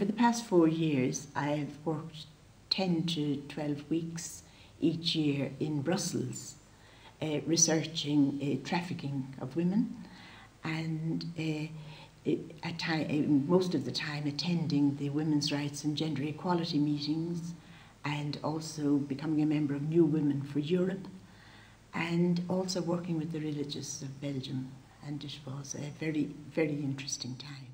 For the past 4 years, I've worked 10 to 12 weeks each year in Brussels, researching trafficking of women, and most of the time attending the women's rights and gender equality meetings, and also becoming a member of New Women for Europe, and also working with the religious of Belgium. And it was a very, very interesting time.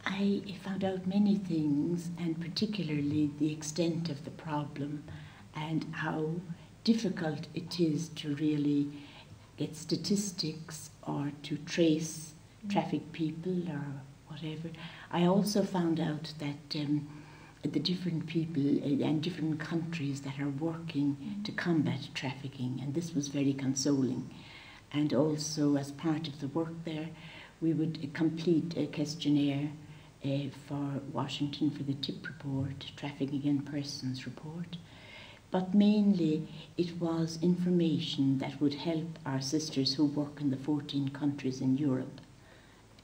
I found out many things, and particularly the extent of the problem and how difficult it is to really get statistics or to trace trafficked people or whatever. I also found out that the different people and different countries that are working to combat trafficking, and this was very consoling. And also, as part of the work there, we would complete a questionnaire for Washington for the TIP report, Trafficking in Persons report. But mainly it was information that would help our sisters who work in the 14 countries in Europe.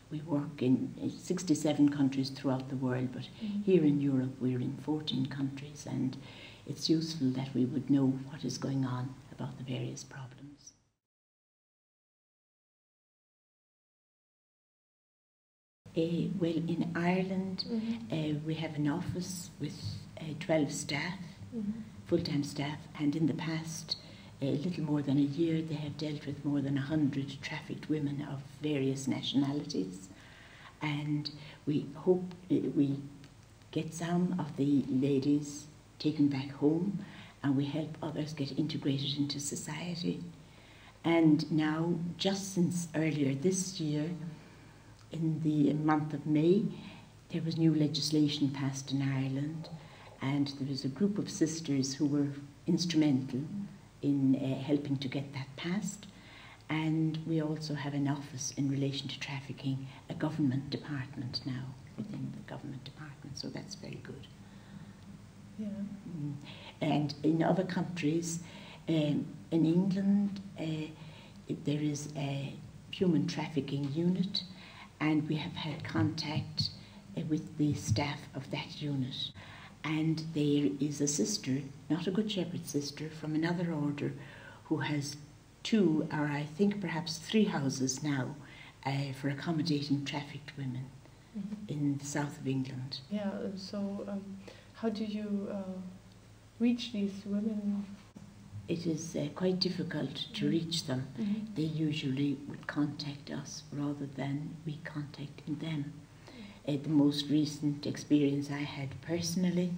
We work in 67 countries throughout the world, but here in Europe we're in 14 countries, and it's useful that we would know what is going on about the various problems. Well, in Ireland, we have an office with 12 staff, full-time staff, and in the past, a little more than a year, they have dealt with more than 100 trafficked women of various nationalities. And we hope we get some of the ladies taken back home, and we help others get integrated into society. And now, just since earlier this year, in the month of May, there was new legislation passed in Ireland, and there was a group of sisters who were instrumental in helping to get that passed. And we also have an office in relation to trafficking, a government department now within the government department, so that's very good. Yeah. And in other countries, in England, there is a human trafficking unit, and we have had contact with the staff of that unit. And there is a sister, not a Good Shepherd sister, from another order who has 2, or I think perhaps 3 houses now for accommodating trafficked women in the south of England. Yeah, so how do you reach these women? It is quite difficult to reach them. They usually would contact us rather than we contacting them. The most recent experience I had personally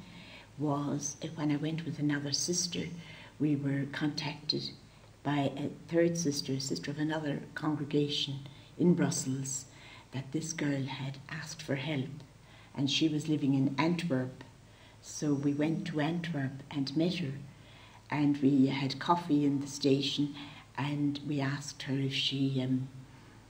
was when I went with another sister. We were contacted by a third sister, a sister of another congregation in Brussels, that this girl had asked for help, and she was living in Antwerp. So we went to Antwerp and met her, and we had coffee in the station, and we asked her if she,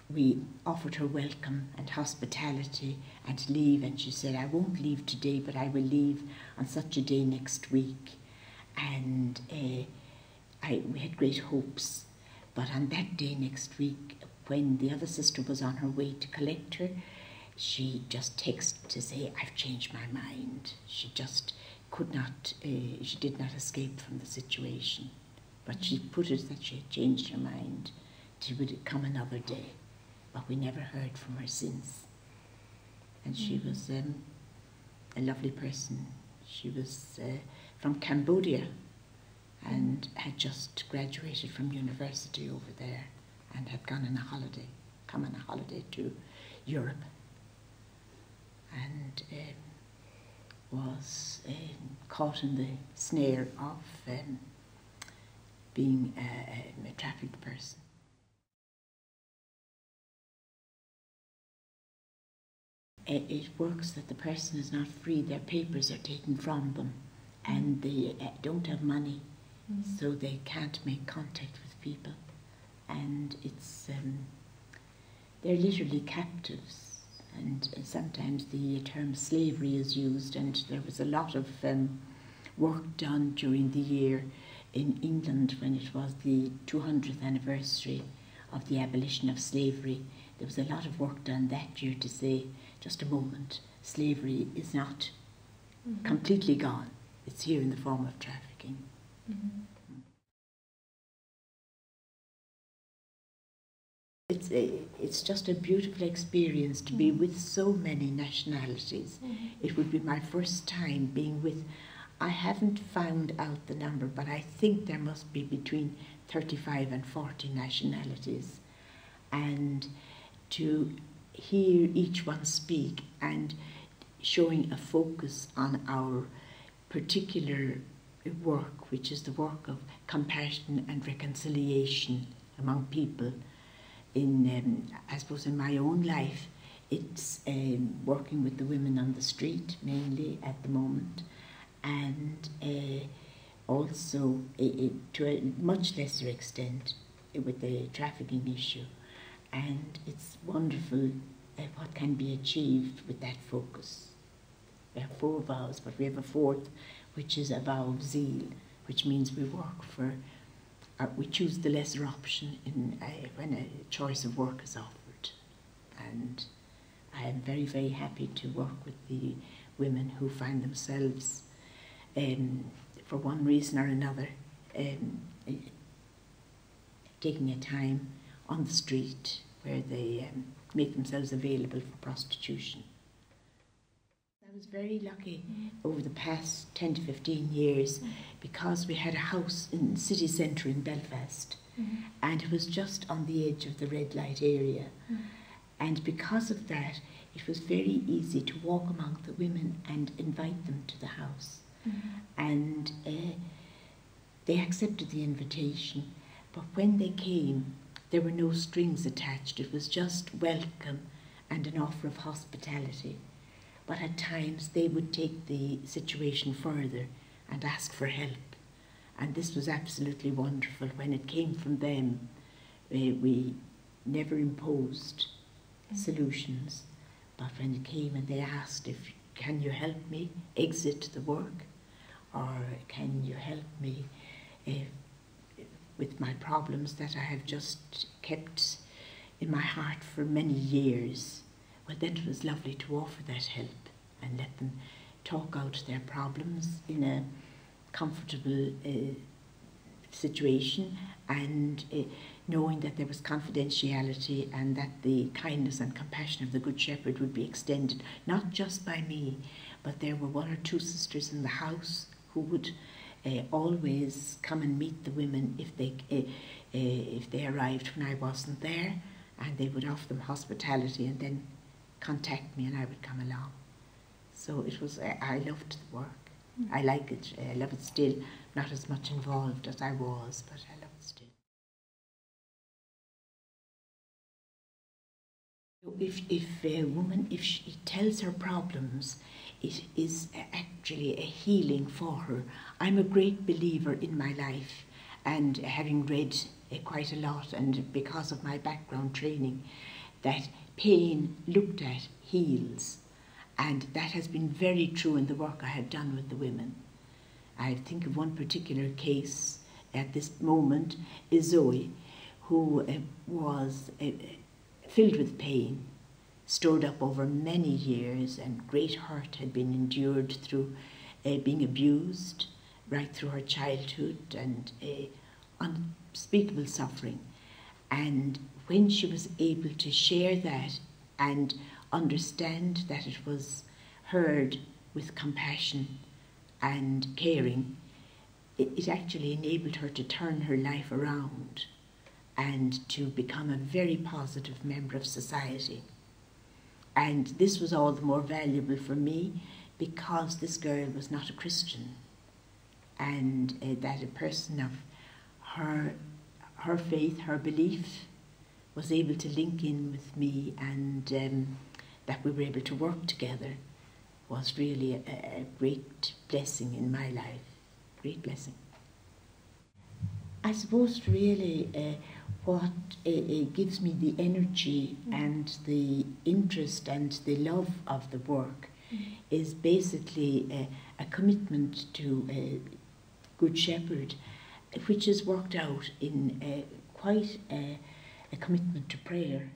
we offered her welcome and hospitality and leave, and she said, I won't leave today, but I will leave on such a day next week. And we had great hopes, but on that day next week, when the other sister was on her way to collect her, she just texted to say, I've changed my mind. She just could not, she did not escape from the situation. But she put it that she had changed her mind. She would come another day. But we never heard from her since. And she was a lovely person. She was from Cambodia and had just graduated from university over there and had gone on a holiday, come on a holiday to Europe, and was caught in the snare of being a trafficked person. It works that the person is not free, their papers are taken from them, and they don't have money, so they can't make contact with people. And it's, they're literally captives, and sometimes the term slavery is used, and there was a lot of work done during the year in England when it was the 200th anniversary of the abolition of slavery. there was a lot of work done that year to say, just a moment, slavery is not completely gone. It's here in the form of trafficking. It's just a beautiful experience to be with so many nationalities. It would be my first time being with, I haven't found out the number, but I think there must be between 35 and 40 nationalities. And to hear each one speak and showing a focus on our particular work, which is the work of compassion and reconciliation among people. In, I suppose, in my own life, it's working with the women on the street, mainly at the moment, and also, to a much lesser extent, with the trafficking issue. And it's wonderful what can be achieved with that focus. We have 4 vows, but we have a 4th, which is a vow of zeal, which means we work for, we choose the lesser option in when a choice of work is offered. And I am very, very happy to work with the women who find themselves, for one reason or another, taking a time on the street where they make themselves available for prostitution. I was very lucky over the past 10 to 15 years because we had a house in the city centre in Belfast and it was just on the edge of the red light area. And because of that, it was very easy to walk among the women and invite them to the house. And they accepted the invitation, but when they came, there were no strings attached. It was just welcome and an offer of hospitality. But at times they would take the situation further and ask for help. And this was absolutely wonderful. When it came from them, we never imposed solutions. But when it came and they asked, if can you help me exit the work? Or can you help me with my problems that I have just kept in my heart for many years? Well, then it was lovely to offer that help and let them talk out their problems in a comfortable situation, and knowing that there was confidentiality and that the kindness and compassion of the Good Shepherd would be extended, not just by me, but there were 1 or 2 sisters in the house who would always come and meet the women if they arrived when I wasn't there, and they would offer them hospitality and then contact me and I would come along. So it was, I loved the work. I like it, I love it still, not as much involved as I was, but I love it still. If a woman, if she tells her problems, it is actually a healing for her. I'm a great believer in my life, and having read quite a lot, and because of my background training, that pain looked at heals. And that has been very true in the work I have done with the women. I think of one particular case at this moment is Zoe, who was filled with pain, stored up over many years, and great hurt had been endured through being abused right through her childhood, and unspeakable suffering. And when she was able to share that and understand that it was heard with compassion and caring, it actually enabled her to turn her life around and to become a very positive member of society. And this was all the more valuable for me because this girl was not a Christian, and that a person of her faith, her belief, was able to link in with me, and that we were able to work together was really a great blessing in my life, great blessing. I suppose really what gives me the energy and the interest and the love of the work is basically a commitment to a Good Shepherd, which is worked out in quite a commitment to prayer.